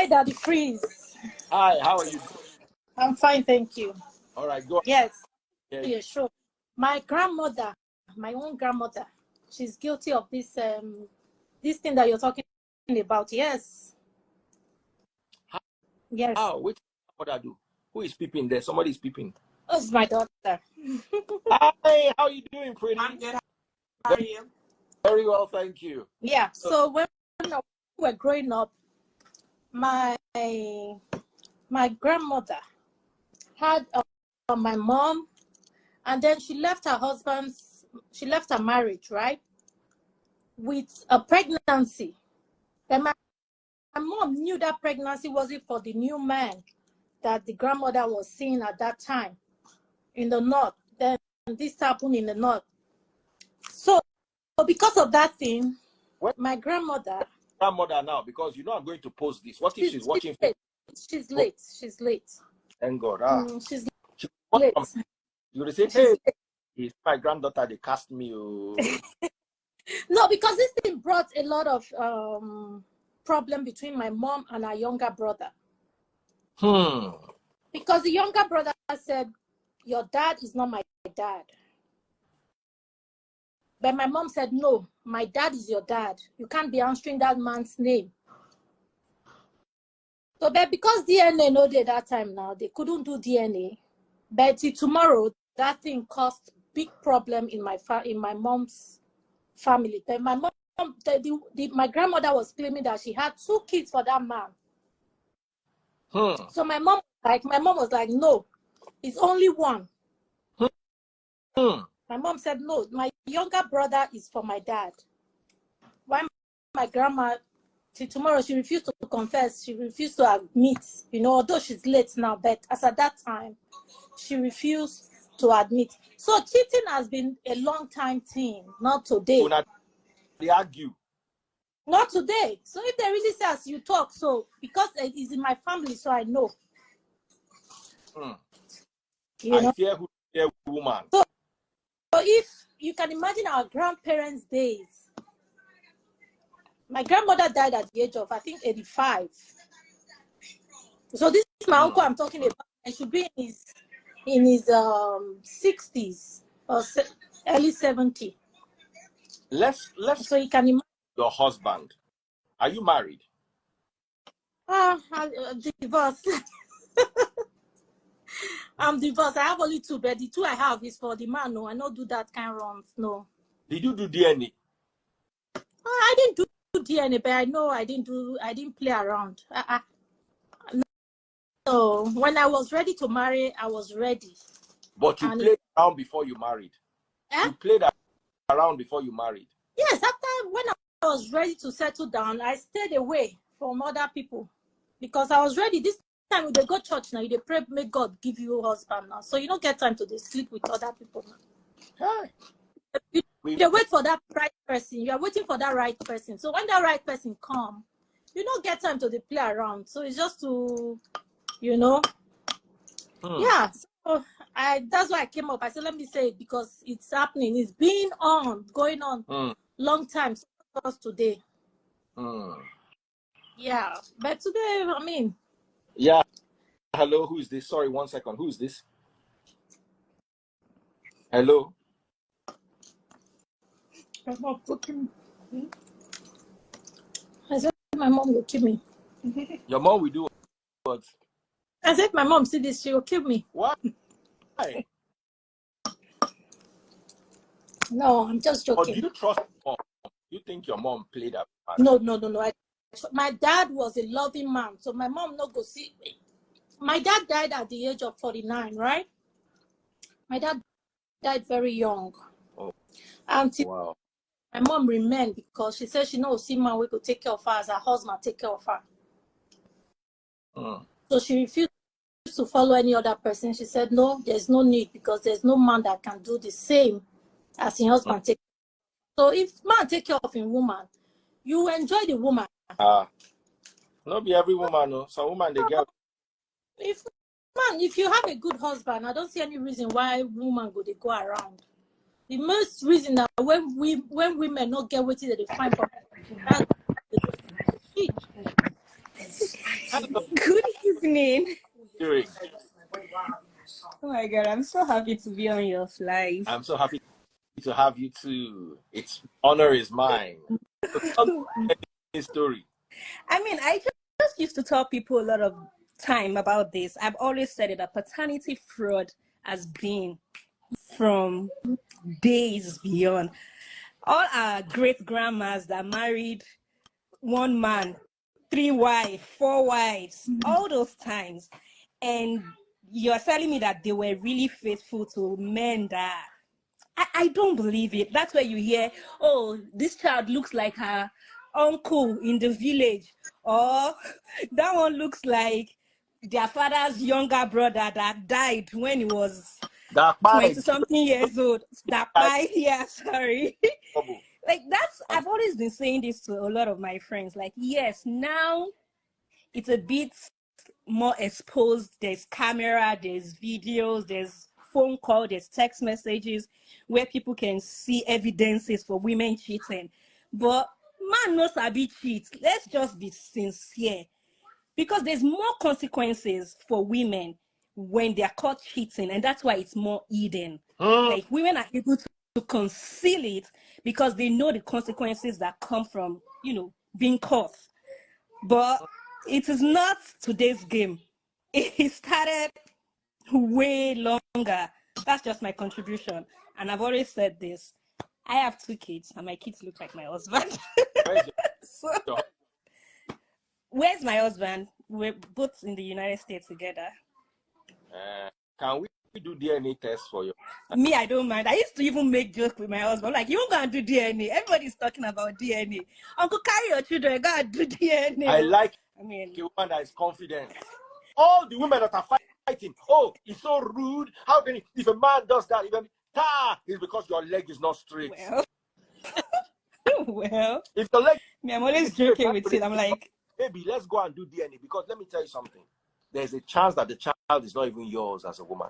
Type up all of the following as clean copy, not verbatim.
Hi, Daddy Freeze. Hi, how are you doing? I'm fine, thank you. All right, go. Yes, Yeah. yeah, sure. My grandmother, my own grandmother, she's guilty of this thing that you're talking about. Yes. Yes. How? Which what I do? Who is peeping there? Somebody is peeping. That's my daughter. Hi, how are you doing, pretty? I'm good. How are you? Very well, thank you. Yeah. So when we were growing up, my grandmother had my mom, and then she left her marriage, right, with a pregnancy. And my mom knew that pregnancy wasn't for the new man that the grandmother was seeing at that time in the north. Then this happened in the north. So because of that thing, my grandmother now, because you know I'm going to post this. What if she's watching? She's late. She's late. Thank God. She's she late. You would say, hey, it's my granddaughter, they cast me. No, because this thing brought a lot of problem between my mom and her younger brother. Because the younger brother said, your dad is not my dad. But my mom said, no, my dad is your dad. You can't be answering that man's name. So, but because DNA no day that time now, they couldn't do DNA. But till tomorrow, that thing caused big problem in my mom's family. But my mom, my grandmother was claiming that she had 2 kids for that man. So my mom was like, no, it's only one. My mom said, no, my younger brother is for my dad. Why my grandma, till tomorrow, she refused to confess. She refused to admit, although she's late now, but as at that time, she refused to admit. So cheating has been a long time thing, not today. They argue. Not today. So if they really say as you talk, so because it is in my family, so I know. I fear who fear woman. So if you can imagine our grandparents' days, my grandmother died at the age of, I think, 85. So this is my uncle I'm talking about. He should be in his 60s or early 70s. Let's so you can imagine your husband. Are you married? I'm divorced. I'm divorced. I have only 2, but the 2 I have is for the man. No, I don't do that kind of runs. No. Did you do DNA? I didn't do DNA, but I know I didn't play around. No, when I was ready to marry, I was ready. But you played around before you married. You played around before you married. Yes, after when I was ready to settle down, I stayed away from other people because I was ready. This time when they go church now, they pray, may God give you a husband now. So you don't get time to sleep with other people now. Hey. You wait for that right person. You are waiting for that right person. So when that right person come, you don't get time to play around. So it's just to, yeah. So that's why I came up. I said, let me say it because it's happening. It's been going on long time. So not today. Yeah, but today, I mean. Yeah. Hello, who is this? Sorry, 1 second. Who is this? Hello. My mom cooking me. I said my mom will kill me. Your mom will do what? I said my mom see this, she will kill me. Why? No, I'm just joking. Or do you trust your mom? You think your mom played that part? No. My dad was a loving man, so my mom not go see me. My dad died at the age of 49, right? My dad died very young. Oh. Until wow. My mom remained because she said she knows see man we could take care of her as her husband take care of her. So she refused to follow any other person. She said, no, there's no need because there's no man that can do the same as his husband take care. So if man take care of a woman, you enjoy the woman. Not be every woman, no. Some woman they get. If you have a good husband, I don't see any reason why woman they go around. The most reason that when women not get what they find for Good evening. Doing? Oh my God, I'm so happy to be on your live. I'm so happy to have you too. It's honor is mine. So tell me a story. I mean, I just used to tell people a lot of time about this. I've always said it, that paternity fraud has been from days beyond. All our great grandmas that married one man, 3 wives, 4 wives, all those times. And you're telling me that they were really faithful to men that I don't believe it. That's where you hear, oh, this child looks like her uncle in the village, or that one looks like their father's younger brother that died when he was 20-something years old. Sorry. Like, I've always been saying this to a lot of my friends. Like, yes, now it's a bit more exposed. There's camera, there's videos, there's phone call, there's text messages where people can see evidences for women cheating. But man knows I be cheat. Let's just be sincere, because there's more consequences for women when they're caught cheating, and that's why it's more hidden. Like, women are able to conceal it because they know the consequences that come from, being caught. But it is not today's game. It started way longer. That's just my contribution. And I've always said this. I have 2 kids, and my kids look like my husband. Where's my husband? We're both in the United States together. Can we do DNA tests for you? Me, I don't mind. I used to even make jokes with my husband. Like, you gonna do DNA? Everybody's talking about DNA. Uncle, carry your children, go and do DNA. I mean, a woman that is confident. All the women that are fighting, oh, it's so rude. How can if a man does that, even it's because your leg is not straight. Well, if the leg, I'm always joking with it. I'm like, baby, let's go and do DNA, because let me tell you something. There's a chance that the child is not even yours as a woman.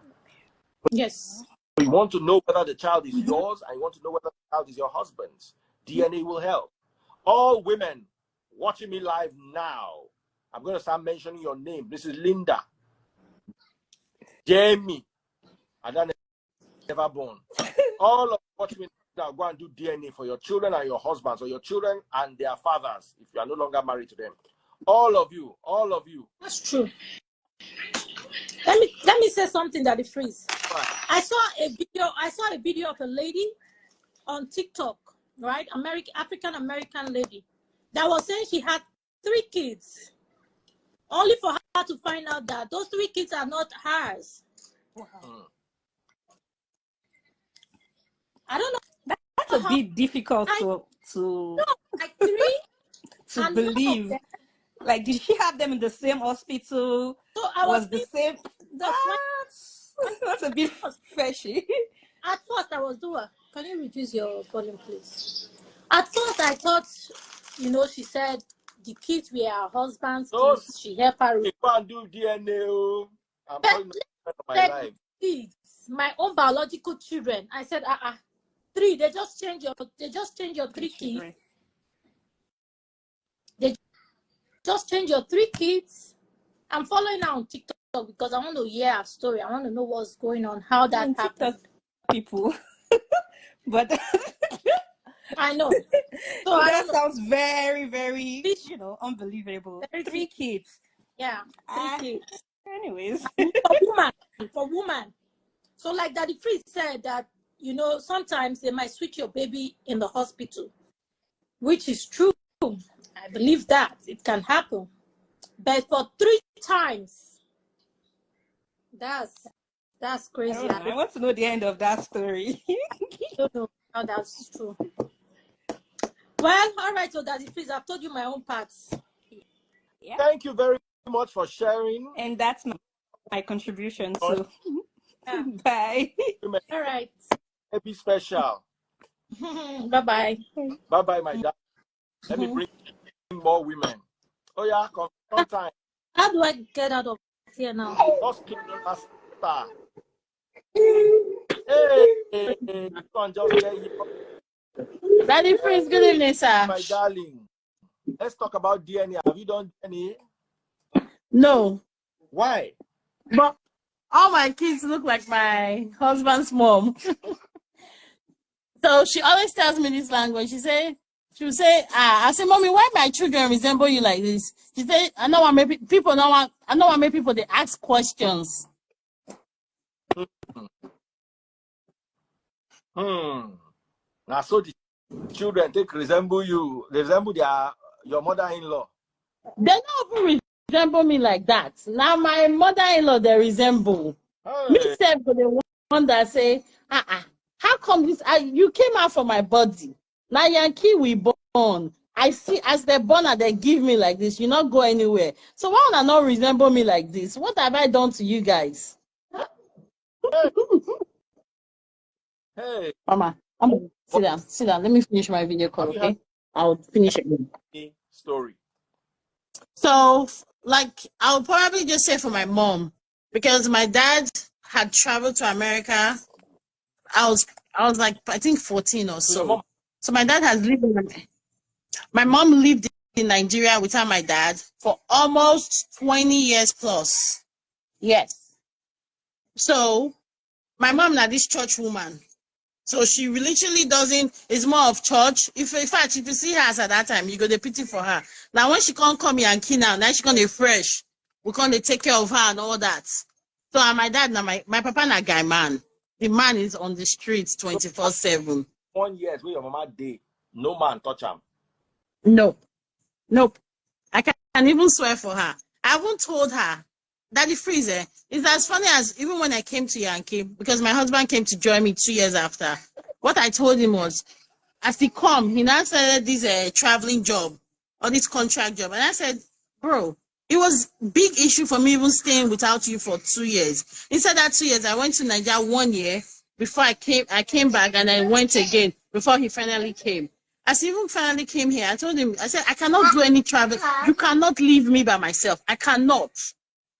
Yes. You want to know whether the child is yours, and you want to know whether the child is your husband's. DNA will help. All women watching me live now, I'm going to start mentioning your name. This is Linda, Jamie, and then never born. All of you watching me now, go and do DNA for your children and your husbands, or your children and their fathers, if you are no longer married to them. All of you. That's true. Let me say something that is freeze. I saw a video of a lady on TikTok, right? African American lady that was saying she had 3 kids, only for her to find out that those 3 kids are not hers. Wow. I don't know. That's a bit difficult to like 3 to believe. Like, did she have them in the same hospital? So was the same. That's a bit fishy. At first, I was doing. Can you reduce your volume, please? At first, I thought, she said the kids were her husband's kids. She helped her. You can't do DNA. I'm calling my life. Kids, my own biological children. I said, 3. They just change your 3 kids. They just change your 3 kids. I'm following her on TikTok because I want to hear her story. I want to know what's going on, how that happened. People, but I know. So that sounds very, very, unbelievable. 3 kids. Yeah, 3 kids. Anyways, for woman. So like Daddy Freeze said that, sometimes they might switch your baby in the hospital, which is true. I believe that it can happen. But for 3 times, that's crazy. I want to know the end of that story. I don't know how that's true. Well, all right, so Daddy Freeze, I've told you my own parts. Yeah. Thank you very much for sharing. And that's my contribution. So, bye. All right. Happy special. Bye-bye. Bye-bye, my dad. Let me bring more women. Oh, yeah, come time. How do I get out of here now? Just keep the star. Hey, come just get you. Daddy Freeze, good evening, sir. My darling. Let's talk about DNA. Have you done DNA? No. Why? But all my kids look like my husband's mom. So she always tells me this language. She will say, I say, Mommy, why my children resemble you like this? She say, I know what maybe people know what I know what make people they ask questions. Now so the children take resemble you, they resemble your mother-in-law. They don't even resemble me like that. Now my mother-in-law they resemble. Me Hey, self for the one that say, how come this you came out from my body? Now Yankee we born. I see as they born and they give me like this, you not go anywhere. So why would I not resemble me like this? What have I done to you guys? hey, Mama, sit down, sit down. Let me finish my video call, have you heard okay? I'll finish it. the story? So, like, I'll probably just say for my mom, because my dad had traveled to America. I was like, I think 14 or So your mom, so. So my dad has lived my mom lived in Nigeria without my dad for almost 20 years plus. Yes. So my mom now this church woman. So she literally doesn't, it's more of church. If in fact, if you see her as at that time, you go to pity for her. Now when she can't come here and key now she gonna fresh. We gonna take care of her and all that. So and my dad now my papa na guy man. The man is on the streets so 24/7. 1 year where your mama day, no man touch him. Nope. Nope. I can even swear for her. I haven't told her that the freezer is as funny as even when I came to Yankee, because my husband came to join me 2 years after. What I told him was, as he come, he now started this traveling job or this contract job. And I said, bro, it was big issue for me even staying without you for 2 years. Instead that 2 years, I went to Nigeria 1 year before I came back and I went again before he finally came. As he even finally came here, I told him, I said, I cannot do any travel. You cannot leave me by myself. I cannot.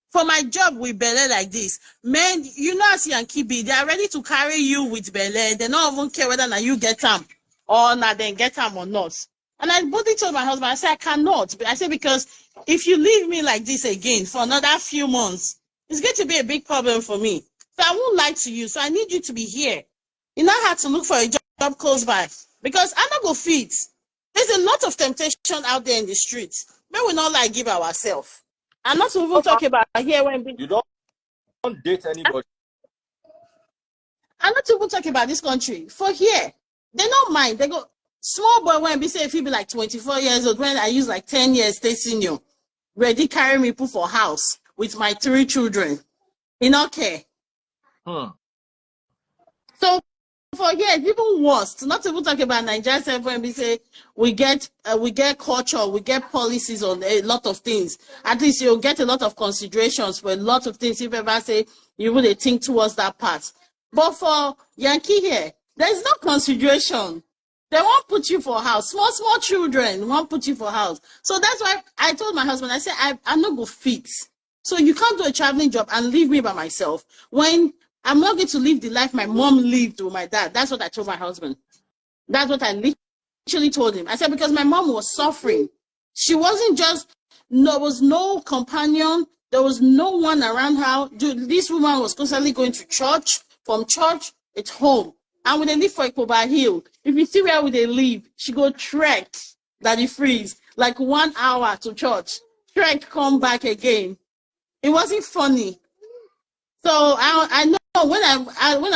For my job with Bele like this, men, you know as Yankee be, they are ready to carry you with Bele. They don't even care whether now you get them or not then get them or not. And I boldly told my husband, I said, I cannot. I said, because if you leave me like this again for another few months, it's going to be a big problem for me. So I won't lie to you. So I need you to be here. You now have to look for a job close by because I'm not go fit. There's a lot of temptation out there in the streets. May we not like give ourselves. I'm not even talking about here when You don't date anybody. I'm not even talking about this country. For here, they don't mind. They go small boy when be say if he be like 24 years old, when I use like 10 years stay senior, ready carry me put for house with my 3 children. He not care. So for here, it's even worse. To not even talk about Nigeria when we say we get culture, we get policies on a lot of things. At least you'll get a lot of considerations for a lot of things. If ever say you really think towards that part. But for Yankee here, there's no consideration. They won't put you for house. Small children won't put you for house. So that's why I told my husband, I said, I'm not going to fit. So you can't do a traveling job and leave me by myself when I'm not going to live the life my mom lived with my dad. That's what I told my husband. That's what I literally told him. I said, because my mom was suffering. She wasn't just, there was no companion. There was no one around her. Dude, this woman was constantly going to church. From church, it's home. And when they live for Ikoba Hill, if you see where they live, she go trek that it freeze, like 1 hour to church. Trek, come back again. It wasn't funny. So I know when I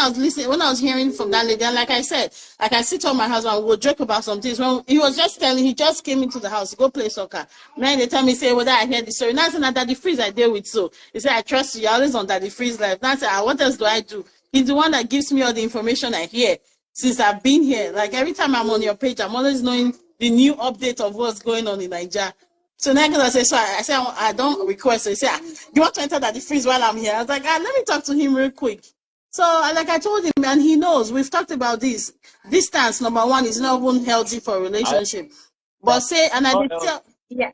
was listening, when I was hearing from that lady, and like I said, like I sit on my husband, we would joke about some things. When he was just telling, he just came into the house to go play soccer. Then they tell me, say, whether I hear the story. Now I said, Daddy Freeze I deal with. So he said, I trust you. You're always on Daddy Freeze life. Now I said, what else do I do? He's the one that gives me all the information I hear since I've been here. Like every time I'm on your page, I'm always knowing the new update of what's going on in Nigeria. So now I say, so I say, I don't request. So he said, you want to enter that the freeze while I'm here? I was like, let me talk to him real quick. So like I told him, and he knows, we've talked about this. Distance, number one, is not even healthy for a relationship. But say, and I did tell, yeah.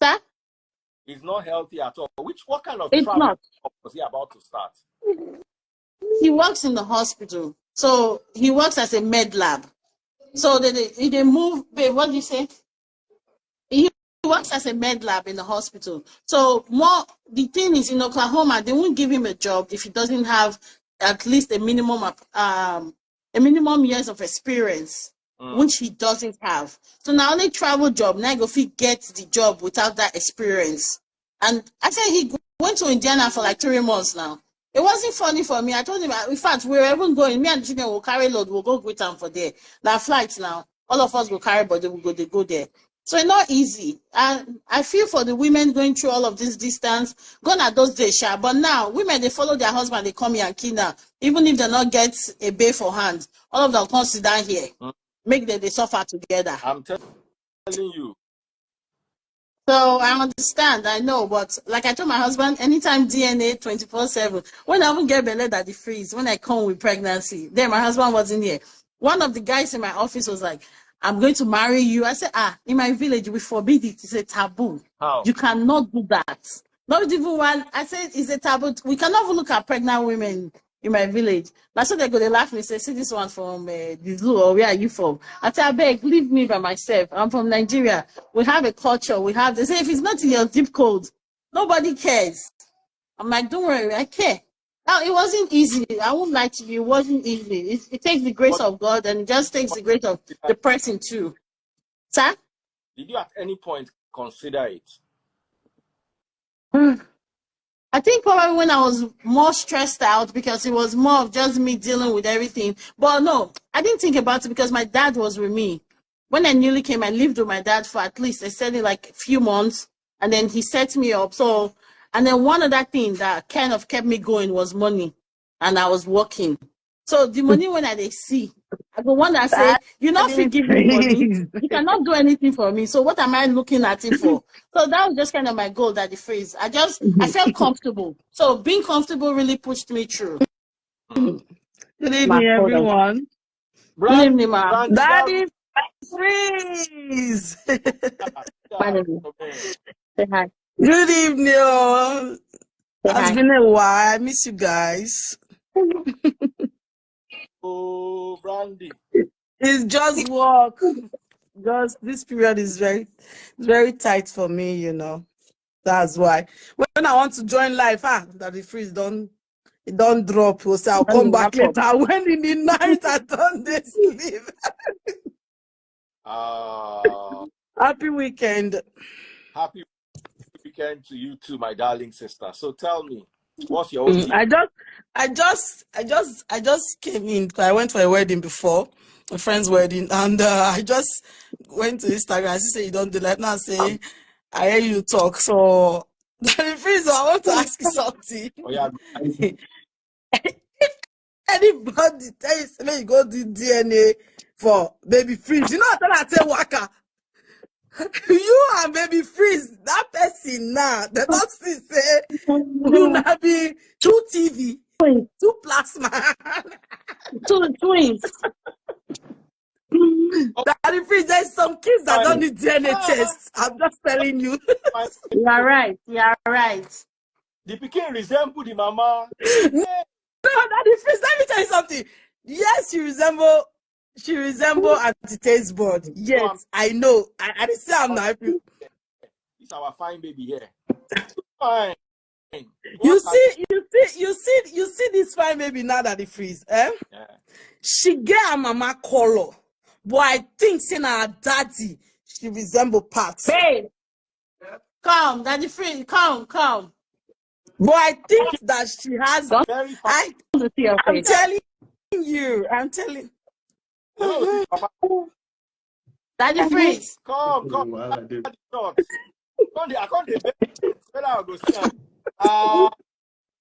Sir? It's not healthy at all. What kind of It's travel not. was he about to start? He works in the hospital. So he works as a med lab. So they move, babe, what do you say? works as a med lab in the hospital. So the thing is, in Oklahoma, they won't give him a job if he doesn't have at least a minimum years of experience, which he doesn't have. So now only travel job, now if he gets the job without that experience. And I said he went to Indiana for like 3 months now. It wasn't funny for me. I told him, in fact, we were even going, me and the children will carry load, we'll go with them for there. Now flights now, all of us will carry, but they go there. So it's not easy. And I feel for the women going through all of this distance, gone at those days, but now women, they follow their husband, they come here and kidnap, even if they not get a bay for hand, all of them come sit down here, make them, they suffer together. I'm telling you. So I understand, I know, but like I told my husband, anytime DNA 24/7, when I won't get beled at the freeze, when I come with pregnancy, then my husband wasn't here. One of the guys in my office was like, I'm going to marry you. I said, in my village, we forbid it. It's a taboo. How? You cannot do that. Not even one. I said, it's a taboo. We cannot even look at pregnant women in my village. That's so they go, they laugh and say, see this one from the zoo, or where are you from? I said, I beg, leave me by myself. I'm from Nigeria. We have a culture. They say, if it's not in your zip code, nobody cares. I'm like, don't worry, I care. Now, it wasn't easy. I won't lie to you. It wasn't easy. It takes the grace of God, and it just takes the grace of the person too. Sir? Did you at any point consider it? I think probably when I was more stressed out, because it was more of just me dealing with everything. But no, I didn't think about it because my dad was with me. When I newly came, I lived with my dad for at least, I said it like a few months, and then he set me up. So, and then one other thing that kind of kept me going was money, and I was working. So the money when I see, I go one that say, you're not forgiving me money. You cannot do anything for me. So what am I looking at it for? So that was just kind of my goal at the phrase. I felt comfortable. So being comfortable really pushed me through. Good evening, everyone. Good evening, ma'am. Daddy, freeze. Say hi. Good evening. Say It's hi. been a while. I miss you guys. Oh, Brandy. It's just work. Because this period is very tight for me, you know. That's why. When I want to join life, that the freeze don't drop. So I'll come back later. When in the night I don't sleep. Happy weekend. Happy weekend to you too, my darling sister. So tell me, what's your OT? I just came in. I went for a wedding before, a friend's wedding, and I just went to Instagram. She said you don't do that. Now say I hear you talk. So the freeze, I want to ask you something. Oh yeah. Anybody tell you say you go do DNA for baby freeze? You know what I say, Waka? You and baby freeze, that person now, they don't see say you now be 2 TV, 2 plasma. 2 twins. Daddy freeze, there's some kids that don't need DNA tests. I'm just telling you. You are right. The pikin resemble the mama. No, Daddy freeze, let me tell you something. Yes, she resemble Auntie Taste Board. Yes, I know. I say I'm not. It's our fine baby here. Fine. You see this fine baby now that the freeze, eh? Yeah. She get her mama color, but I think saying her daddy, she resemble parts. Babe, come, Daddy freeze, come. But I think that she has. Very fine. I'm telling you. Daddy freeze. Come. I can't debate. Better I'll go see.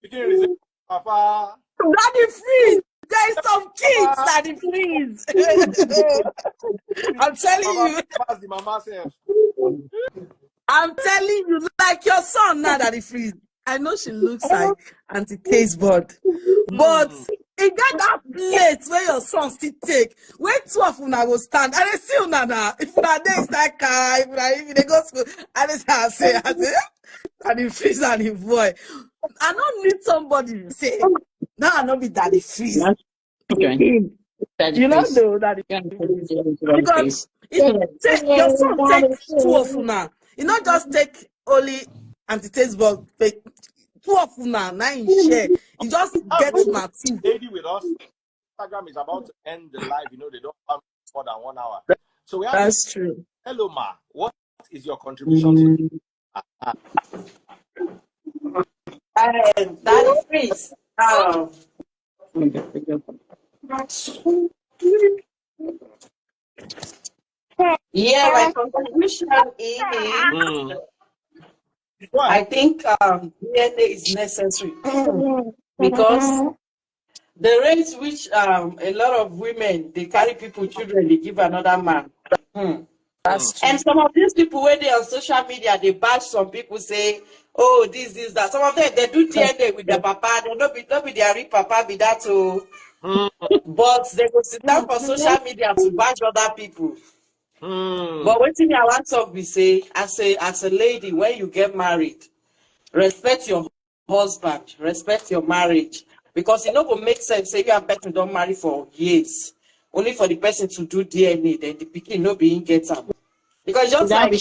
Pikin resemble papa. Daddy freeze. There's some kids, Daddy freeze. I'm telling you. The mama self. I'm telling you, like your son now, Daddy freeze. I know she looks like Auntie Taste Board, but it got that plate where your son still take. Where 12 una go stand, and they see una now. If una there is that car, if they go school, and they say, and the freeze and the boy. I don't need somebody to say, no, I don't be Daddy freeze. Okay. You don't know Daddy freeze. Because if your son take 2 of una, You not just take only anti-taste bug, but 2 of una 9 share. You just get una 2. Lady with us. Instagram is about to end the live. You know, they don't have more than 1 hour. So we have That's true. hello, Ma. What is your contribution to Daddy Freeze. Yeah, my contribution is I think DNA is necessary because the rate which a lot of women they carry people children they give another man. That's true. And some of these people when they on social media they bash some people say, oh this that. Some of them they do DNA with their papa. They don't be their real papa be that too. But they go sit down for social media to bash other people. But one thing I want to be say, as a lady, when you get married, respect your husband, respect your marriage. Because it not going make sense say you and person don't marry for years. Only for the person to do DNA, then the pikin no being get them. Because just like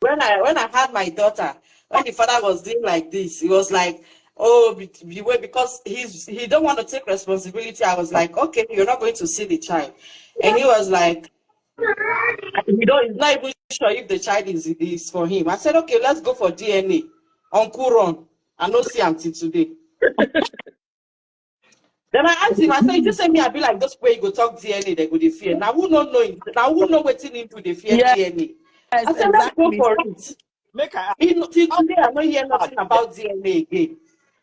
when I had my daughter, when the father was doing like this, he was like, oh, because he don't want to take responsibility. I was like, okay, you're not going to see the child. And he was like, he's not even sure if the child is for him. I said, okay, let's go for DNA. Uncle Ron, I no see him till today. Then I asked him, I said, you say me, I be like, this way you go talk DNA, they go the fear. Now who not knowing? Now who know what's into the fear DNA? I said, let's go for it. Till today, I don't hear nothing about DNA again.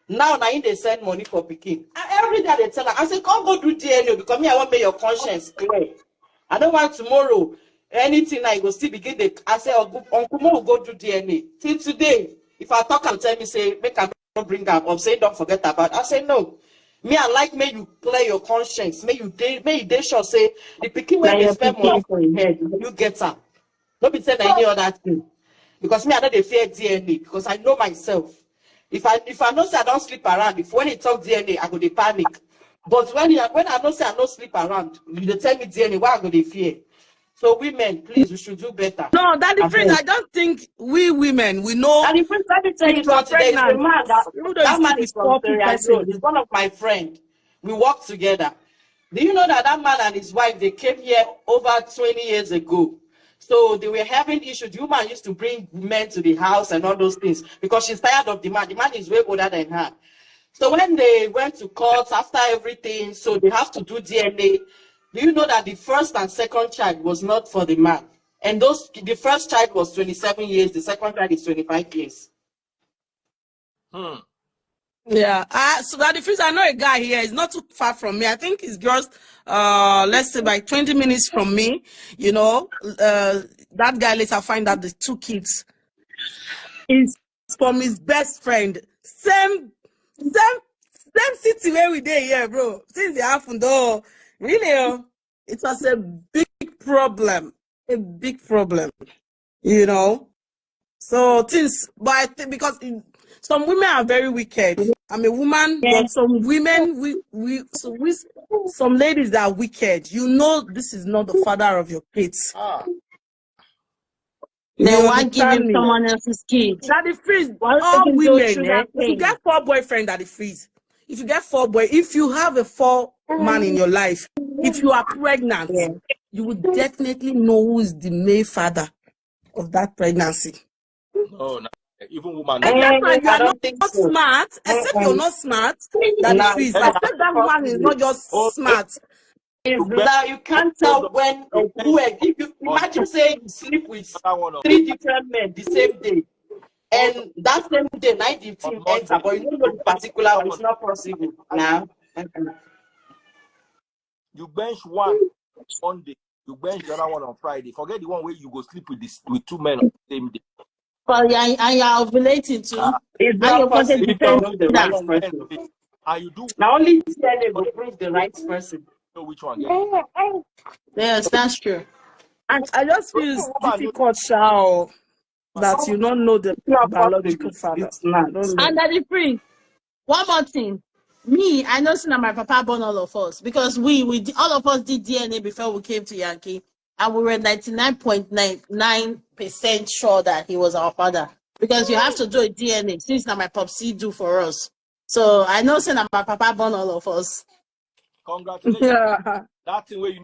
Now they send money for picking. Every day they tell her, I said, come go do DNA because me, I want to make your conscience clear. I don't want tomorrow anything I go still begin the I say Uncle Mo will go do DNA. Till today, if I talk and tell me say make I not bring up or say don't forget about I say no. Me I like may you play your conscience, may you sure say the picking when they spend money for your head, you get her. Don't be saying any other thing. Because me I know they fear DNA because I know myself. If I know say I don't sleep around, if when they talk DNA, I go they panic. But when I know say I don't sleep around, you tell me DNA, why I go they fear? So women, please, we should do better. No, that the prince. I don't think we women we know. And the prince, let me tell you something. There is a man that man is from Syria Road. He's one of my friends. We work together. Do you know that man and his wife they came here over 20 years ago? So they were having issues. The woman used to bring men to the house and all those things because she's tired of the man. The man is way older than her. So when they went to court after everything, so they have to do DNA. Do you know that the first and second child was not for the man? And the first child was 27 years, the second child is 25 years. Yeah. So that the first I know a guy here is not too far from me. I think it's just let's say by 20 minutes from me, you know, that guy later find out the 2 kids is from his best friend. Same city where we there here, bro. Since it happened though, really, it was a big problem. A big problem. You know. So things but I think because some women are very wicked. I'm a woman, but some women some ladies that are wicked. You know this is not the father of your kids. Then why give him someone else's kids? That the freeze. All women, if you get 4 boyfriends at the freeze, if you get 4 boys, if you have a 4 man in your life, if you are pregnant, you will definitely know who is the male father of that pregnancy. Oh, no. Even woman. Except you are not smart. Except you're not smart. That is freeze. Except that woman is not just smart. Now you can't tell when who if you imagine saying you sleep with 3 different men the same day. And that same day, night the team enter, but you don't know the particular one. It's not possible now. You bench one day, you bench the other one on Friday. Forget the one where you go sleep with 2 men on the same day. Well, yeah, and you're ovulating too. It's not possible to know the right person. And you do now only DNA will prove the right person. Know which one. Yes, that's true. And I just feel it's difficult, Shao, that you don't know the biological father. And that is free. One more thing. Me, I know that my papa born all of us because we all of us did DNA before we came to Yankee. and we were 99.99% sure that he was our father. Because you have to do a DNA, since now my popsy do for us. So I know saying that my papa born all of us. Congratulations. Yeah. That's the way you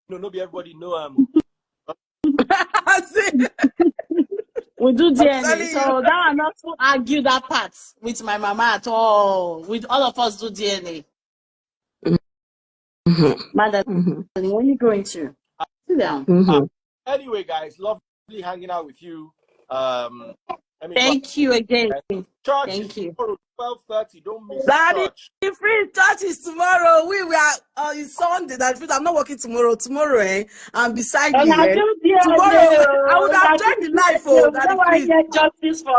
know, nobody everybody know we do DNA. So that will not argue that part with my mama at all. With all of us do DNA. Mother, when are you going to? Sit down. Anyway, guys, lovely hanging out with you. Thank you again. Church Thank you. 12:30. Don't miss Daddy, church. Church is tomorrow. We are it's Sunday. Daddy, I'm not working tomorrow. Tomorrow, I'm beside you. Tomorrow, I would have joined the life.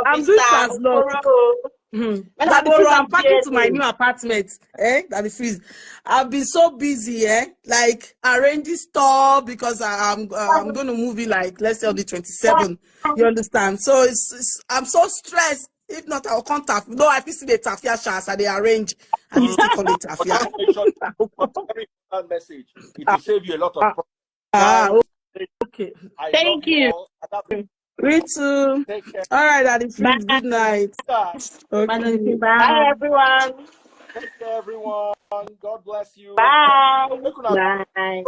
I'm doing translation. Daddy, I'm packing to my new apartment. Daddy, freeze. I've been so busy. Like arranging stuff because I'm going to move in like let's say on the 27th. You understand? So I'm so stressed. If not, I'll contact. No, I see the tafia chance and they arrange and you still call it tafia. Message. It will save you a lot of problems. Okay. Thank you. Me too. Take care. All right, Daddy Freeze. Good night. Okay. Bye, everyone. Take care, everyone. God bless you. Bye. Bye.